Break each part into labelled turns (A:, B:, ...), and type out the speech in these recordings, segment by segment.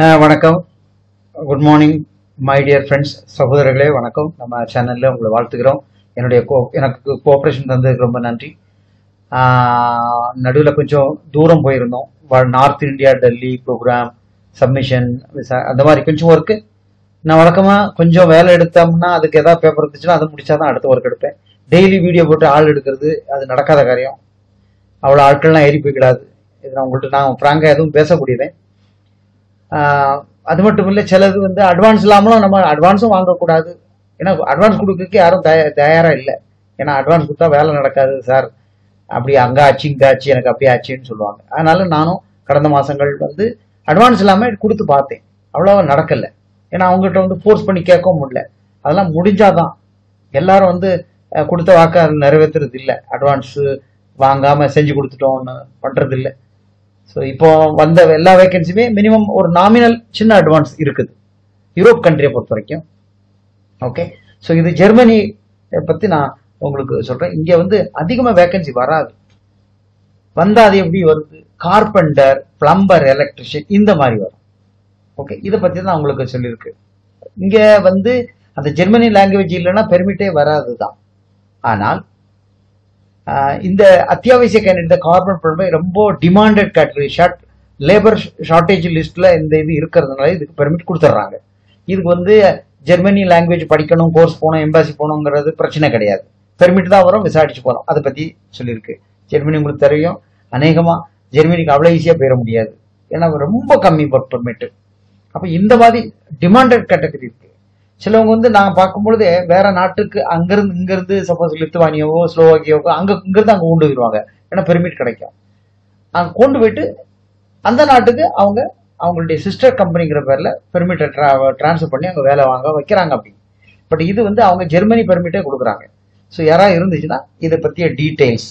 A: வணக்கம். Good morning my dear friends, சகோதரர்களே வணக்கம். நம்ம சேனலில் உங்களை வாழ்த்துக்கிறோம். எனக்கு கோஆப்ரேஷன் தந்ததுக்கு ரொம்ப நன்றி. நடுவில் கொஞ்சம் தூரம் போயிருந்தோம். North India, Delhi programme, submission, அந்த மாதிரி கொஞ்சம் ஒர்க்கு. நான் வழக்கமாக கொஞ்சம் வேலை எடுத்தோம்னா அதுக்கு எதாவது பேப்பர் இருந்துச்சுன்னா அதை முடிச்சா தான் அடுத்த ஒர்க் எடுப்பேன். டெய்லி வீடியோ போட்டு ஆள் எடுக்கிறது அது நடக்காத காரியம். அவ்வளோ ஆட்கள்லாம் ஏறி போய்க்கிடாது. இது நான் ஃப்ராங்காக எதுவும் பேசக்கூடியவேன். அது மட்டும் இல்லை, சிலது அட்வான்ஸ் இல்லாமலும் நம்ம அட்வான்ஸும் வாங்கக்கூடாது. ஏன்னா அட்வான்ஸ் கொடுக்கறதுக்கு யாரும் தயாராக இல்லை. ஏன்னா அட்வான்ஸ் கொடுத்தா வேலை நடக்காது சார், அப்படி அங்கே ஆச்சு இங்கே ஆச்சு எனக்கு அப்படியே ஆச்சுன்னு சொல்லுவாங்க. அதனால நானும் கடந்த மாதங்கள் அட்வான்ஸ் இல்லாமல் கொடுத்து பார்த்தேன். அவ்வளோவா நடக்கலை. ஏன்னா அவங்ககிட்ட ஃபோர்ஸ் பண்ணி கேட்கவும் முடியல. அதெல்லாம் முடிஞ்சாதான். எல்லாரும் கொடுத்த வாக்க நிறைவேற்றுறது இல்லை. அட்வான்ஸு வாங்காமல் செஞ்சு கொடுத்துட்டோம்னு பண்ணுறது இல்லை. ஸோ இப்போ வந்த எல்லா வேகன்சியுமே மினிமம் ஒரு நாமினல் சின்ன அட்வான்ஸ் இருக்குது யூரோப் கண்ட்ரியை பொறுத்த வரைக்கும். ஓகே, ஸோ இது ஜெர்மனி பற்றி நான் உங்களுக்கு சொல்கிறேன். இங்கே அதிகமாக வேகன்சி வராது. வந்தால் அது எப்படி வருது? கார்பெண்டர், பிளம்பர், எலக்ட்ரிஷியன் இந்த மாதிரி வரும். ஓகே, இதை பற்றி தான் உங்களுக்கு சொல்லியிருக்கு. இங்கே அந்த ஜெர்மனி லாங்குவேஜ் இல்லைன்னா பெர்மிட்டே வராது தான். ஆனால் இந்த அத்தியாவசிய கேண்டிடேட் கார்பன் பிளம்பர் ரொம்ப டிமாண்டட் கேட்டகரி, லேபர் ஷார்டேஜ் லிஸ்ட்ல இந்த இது இருக்கிறதுனால இதுக்கு பெர்மிட் கொடுத்துட்றாங்க. இதுக்கு ஜெர்மனி லாங்குவேஜ் படிக்கணும், கோர்ஸ் போகணும், எம்பாசி போகணுங்கிறது பிரச்சனை கிடையாது. பெர்மிட் தான் வரும், விசாரிச்சு போகணும். அதை பற்றி சொல்லியிருக்கு. ஜெர்மனி உங்களுக்கு தெரியும். அநேகமாக ஜெர்மனிக்கு அவ்வளோ ஈஸியாக போயிட முடியாது. ஏன்னா ரொம்ப கம்மி பெர்மிட்டு. அப்போ இந்த மாதிரி டிமாண்டட் கேட்டகரி இருக்கு. சிலவங்க நான் பார்க்கும்பொழுது வேற நாட்டுக்கு இங்கிருந்து சப்போஸ் லித்துவானியாவோ ஸ்லோவாக்கியாவோ இங்கிருந்து அங்கே கொண்டு போயிடுவாங்க. ஏன்னா பெர்மிட் கிடைக்கும். அங்கே கொண்டு போயிட்டு அந்த நாட்டுக்கு அவங்களுடைய சிஸ்டர் கம்பெனிங்கிற பேர்ல பெர்மிட்டை டிரான்ஸ்ஃபர் பண்ணி அங்கே வேலை வாங்க வைக்கிறாங்க. அப்படி பட் இது அவங்க ஜெர்மனி பெர்மிட்டே கொடுக்குறாங்க. ஸோ யாராவது இருந்துச்சுன்னா இதை பற்றிய டீட்டெயில்ஸ்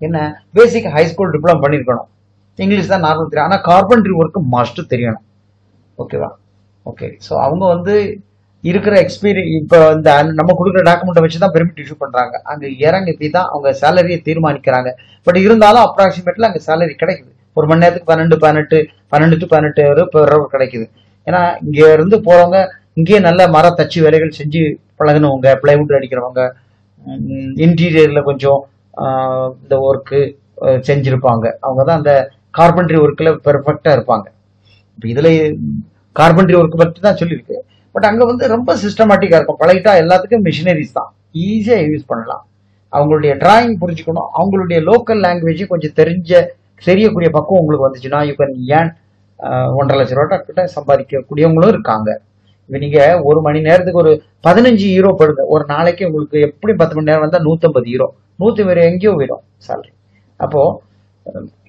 A: என்ன, பேசிக் ஹைஸ்கூல் டிப்ளமோ பண்ணியிருக்கணும். இங்கிலீஷ் தான் நார்மல் தெரியும். ஆனால் கார்பென்ட்ரி ஒர்க்கு மஸ்ட் தெரியணும். ஓகேவா? ஓகே, ஸோ அவங்க இருக்கிற எக்ஸ்பீரியன்ஸ் இப்போ நம்ம கொடுக்குற டாக்குமெண்ட்டை வச்சு தான் பெர்மிட் இஷ்யூ பண்ணுறாங்க. அங்கே இறங்கி தான் அவங்க சேலரியை தீர்மானிக்கிறாங்க. பட் இருந்தாலும் அப்ராக்சிமேட்ல அங்கே சேலரி கிடைக்குது. ஒரு மணி நேரத்துக்கு 12 to 18 கிடைக்குது. ஏன்னா இங்கே இருந்து போகிறவங்க இங்கேயே நல்ல தச்சு வேலைகள் செஞ்சு பழகினவங்க, பிளைவுட் அடிக்கிறவங்க, இன்டீரியரில் கொஞ்சம் இந்த ஒர்க்கு செஞ்சுருப்பாங்க. அவங்க தான் அந்த கார்பென்ட்ரி ஒர்க்கில் பெர்ஃபெக்டாக இருப்பாங்க. இப்போ இதில் கார்பென்ட்ரி ஒர்க் பற்றி தான் சொல்லியிருக்கு. பட் அங்கே ரொம்ப சிஸ்டமேட்டிக்காக இருக்கும். பழகிட்டா எல்லாத்துக்கும் மிஷினரிஸ் தான், ஈஸியாக யூஸ் பண்ணலாம். அவங்களுடைய டிராயிங் புரிஞ்சுக்கணும். அவங்களுடைய லோக்கல் லாங்குவேஜ் கொஞ்சம் தெரியக்கூடிய பக்கம் உங்களுக்கு வந்துச்சுன்னா யூ கேன் ஏன் 1.5 லட்ச ரூபா கிட்ட சம்பாதிக்கக்கூடியவங்களும் இருக்காங்க. இப்போ நீங்கள் ஒரு மணி நேரத்துக்கு ஒரு 15 யூரோ படுங்க. ஒரு நாளைக்கு உங்களுக்கு எப்படி 10 மணி நேரம் வந்தால் 150 யூரோ. 150 எங்கேயோ போயிடும் சேலரி. அப்போது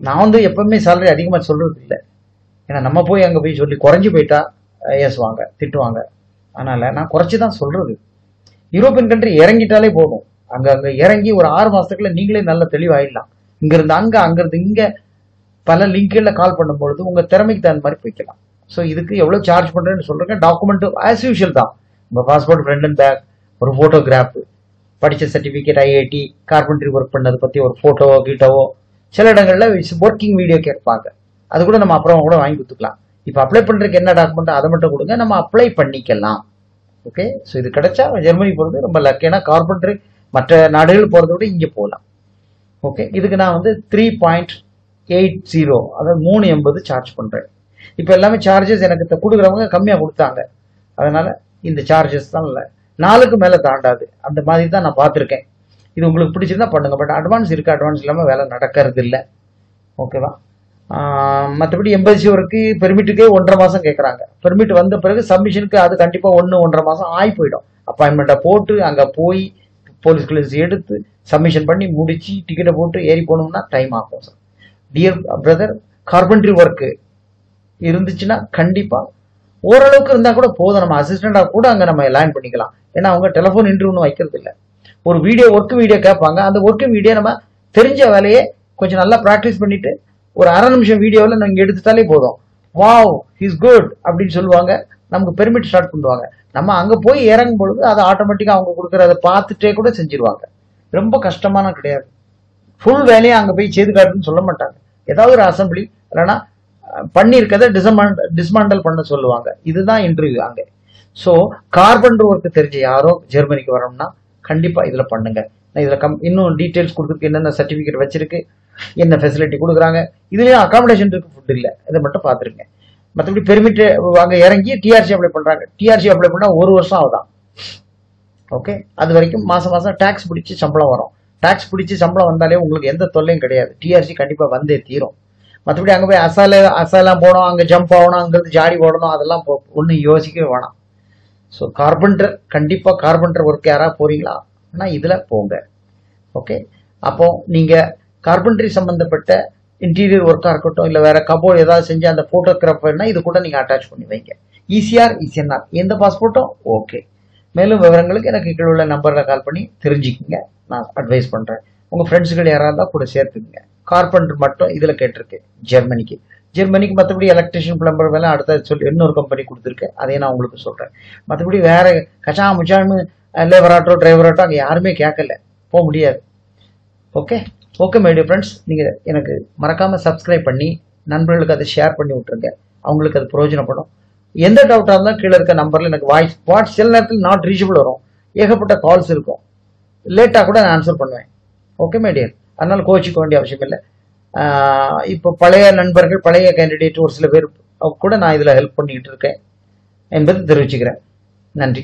A: நான் எப்பவுமே சேலரி அதிகமாக சொல்றது இல்லை. ஏன்னா நம்ம போய் அங்கே போய் சொல்லி குறைஞ்சி போயிட்டா ஏசுவாங்க, திட்டுவாங்க. அதனால நான் குறைச்சி தான் சொல்றது. யூரோப்பியன் கண்ட்ரி இறங்கிட்டாலே போதும். அங்கே இறங்கி ஒரு 6 மாசத்துக்குள்ள நீங்களே நல்ல தெளிவாயிடலாம். இங்கிருந்து அங்கிருந்து இங்கே பல லிங்க்களில் கால் பண்ணும்பொழுது உங்கள் திறமைக்கு தகுந்த மாதிரி போய்க்கலாம். ஸோ இதுக்கு எவ்வளோ சார்ஜ் பண்ணுறேன்னு சொல்கிறேன். டாக்குமெண்ட் ஆஸ் யூஷுவல் தான். உங்கள் பாஸ்போர்ட், ஃப்ரண்ட் அண்ட் பேக், ஒரு ஃபோட்டோகிராஃப், படித்த சர்டிஃபிகேட், ஐஐடி, கார்பென்ட்ரி ஒர்க் பண்ணதை பற்றி ஒரு ஃபோட்டோவோ கீட்டோவோ, சில இடங்களில் ஒர்க்கிங் வீடியோ கேட்பாங்க. அது கூட நம்ம அப்புறம் கூட வாங்கி கொடுத்துக்கலாம். இப்போ அப்ளை பண்ணுறதுக்கு என்ன டாக்குமெண்ட் அதை மட்டும் கொடுங்க, நம்ம அப்ளை பண்ணிக்கலாம். ஓகே, ஸோ இது கிடைச்சா ஜெர்மனி போகிறது ரொம்ப லக். ஏன்னா கார்பென்ட்ரி மற்ற நாடுகள் போகிறத விட இங்கே போகலாம். ஓகே, இதுக்கு நான் 3.80 அதாவது 3.80 சார்ஜ் பண்ணுறேன். இப்போ எல்லாமே சார்ஜஸ் எனக்கு கொடுக்குறவங்க கம்மியாக கொடுத்தாங்க. அதனால் இந்த சார்ஜஸ் தான் இல்லை, 4க்கு மேலே தாண்டாது. அந்த மாதிரி தான் நான் பார்த்துருக்கேன். இது உங்களுக்கு பிடிச்சிருந்தா பண்ணுங்க. பட் அட்வான்ஸ் இருக்குது, அட்வான்ஸ் இல்லாமல் வேலை நடக்கிறது இல்லை. ஓகேவா? மற்றபடி எம்பசி ஒர்க்கு பெர்மிட்டுக்கே 1.5 மாதம் கேட்குறாங்க. பெர்மிட் வந்த பிறகு சப்மிஷனுக்கு அது கண்டிப்பாக 1.5 மாதம் ஆகி போயிடும். அப்பாயின்மெண்ட்டை போட்டு அங்கே போய் போலீஸ் கிளியரன்ஸ் எடுத்து சப்மிஷன் பண்ணி முடிச்சு டிக்கெட்டை போட்டு ஏறி போகணும்னா டைம் ஆகும். Sir dear brother, carpentry work இருந்துச்சுன்னா கண்டிப்பாக ஓரளவுக்கு இருந்தால் கூட போதும். நம்ம அசிஸ்டண்டாக கூட அங்கே நம்ம லைன் பண்ணிக்கலாம். ஏன்னா அவங்க டெலிஃபோன் இன்டர்வியூன்னு வைக்கிறது இல்லை. ஒரு ஒர்க்கு வீடியோ கேட்பாங்க. அந்த ஒர்க்கு வீடியோ நம்ம தெரிஞ்ச வேலையை கொஞ்சம் நல்லா ப்ராக்டிஸ் பண்ணிட்டு ஒரு 1/2 நிமிஷம் வீடியோவில் நீங்கள் எடுத்துட்டாலே போதும். வாவ், இஸ் குட் அப்படின்னு சொல்லுவாங்க. நமக்கு பெர்மிட் ஸ்டார்ட் பண்ணுவாங்க. நம்ம அங்கே போய் இறங்கும் பொழுது அதை ஆட்டோமேட்டிக்காக அவங்க கொடுக்குறத பார்த்துட்டே கூட செஞ்சிருவாங்க. ரொம்ப கஷ்டமான கிடையாது. ஃபுல் வேலையை அங்கே போய் செய்து காட்டுன்னு சொல்ல மாட்டாங்க. ஏதாவது ஒரு அசம்பிளி இல்லைன்னா பண்ணியிருக்கதை டிஸ்மாண்டல் பண்ண சொல்லுவாங்க. இதுதான் இன்டர்வியூ அங்கே. ஸோ கார்பெண்டர் ஒர்க்கு தெரிஞ்ச யாரோ ஜெர்மனிக்கு வரோம்னா கண்டிப்பாக இதில் பண்ணுங்க. நான் இதில் இன்னும் டீட்டெயில்ஸ் கொடுத்துருக்கு, என்னென்ன சர்டிஃபிகேட் வச்சிருக்கு, என்ன ஃபெசிலிட்டி கொடுக்குறாங்க. இதுலேயும் அகாமடேஷன் இருக்கு, ஃபுட் இல்லை, இதை மட்டும் பார்த்துருங்க. மற்றபடி பெர்மிட் அங்கே இறங்கி டிஆர்சி அப்ளை பண்ணுறாங்க. டிஆர்சி அப்ளை பண்ணால் 1 வருஷம் ஆகுதான். ஓகே, அது வரைக்கும் மாதம் மாதம் டேக்ஸ் பிடிச்சி சம்பளம் வரும். டேக்ஸ் பிடிச்சி சம்பளம் வந்தாலே உங்களுக்கு எந்த தொல்லையும் கிடையாது. டிஆர்சி கண்டிப்பாக வந்தே தீரும். மற்றபடி அங்கே போய் அசாலாம் போகணும், அங்கே ஜம்ப் ஆகணும், அங்கேருந்து ஜாடி போடணும், அதெல்லாம் ஒன்றும் யோசிக்கவே வேணாம். ஸோ கார்பெண்டர், கண்டிப்பாக கார்பெண்டர் ஒர்க் யாராவது போறீங்களா இதில் போங்க. ஓகே, அப்போ நீங்கள் கார்பெண்டரி சம்மந்தப்பட்ட இன்டீரியர் ஒர்க்காக இருக்கட்டும், இல்லை வேற கபோர்டு ஏதாவது செஞ்சு அந்த ஃபோட்டோகிராஃபர்னா இது கூட நீங்கள் அட்டாச் பண்ணி வைங்க. ஈசிஆர், இசிஎன்ஆர் எந்த பாஸ்போர்ட்டும் ஓகே. மேலும் விவரங்களுக்கு எனக்கு கீழே உள்ள நம்பரில் கால் பண்ணி தெரிஞ்சுக்கிங்க, நான் அட்வைஸ் பண்ணுறேன். உங்கள் ஃப்ரெண்ட்ஸுகள் யாராக இருந்தால் கூட சேர்த்துக்குங்க. கார்பெண்டர் மட்டும் இதில் கேட்டிருக்கு ஜெர்மனிக்கு. மற்றபடி எலக்ட்ரிஷியன், பிளம்பர் வேலை அடுத்த சொல்லி இன்னொரு கம்பெனி கொடுத்துருக்கேன், அதையும் நான் உங்களுக்கு சொல்கிறேன். மற்றபடி வேற கச்சா முச்சான்னு லேபராட்டோ டிரைவராட்டோ அங்கே யாருமே கேட்கல, போக முடியாது. ஓகே மை டியர் ஃப்ரெண்ட்ஸ், நீங்கள் எனக்கு மறக்காமல் சப்ஸ்கிரைப் பண்ணி நண்பர்களுக்கு அதை ஷேர் பண்ணி விட்டுருங்க, அவங்களுக்கு அது பிரயோஜனப்படும். எந்த டவுட்டாக இருந்தால் கீழே இருக்க நம்பரில் எனக்கு வாட்ஸ் சில நேரத்தில் நாட் ரீச்சபிள் வரும், ஏகப்பட்ட கால்ஸ் இருக்கும், லேட்டாக கூட நான் ஆன்சர் பண்ணுவேன். ஓகே மை டியர், அதனால கோச்சிக்க வேண்டிய அவசியம் இல்லை. இப்போ பழைய நண்பர்கள், பழைய கேண்டிடேட் ஒரு சில பேர் கூட நான் இதில் ஹெல்ப் பண்ணிக்கிட்டு இருக்கேன் என்பதை தெரிவிச்சுக்கிறேன். நன்றி.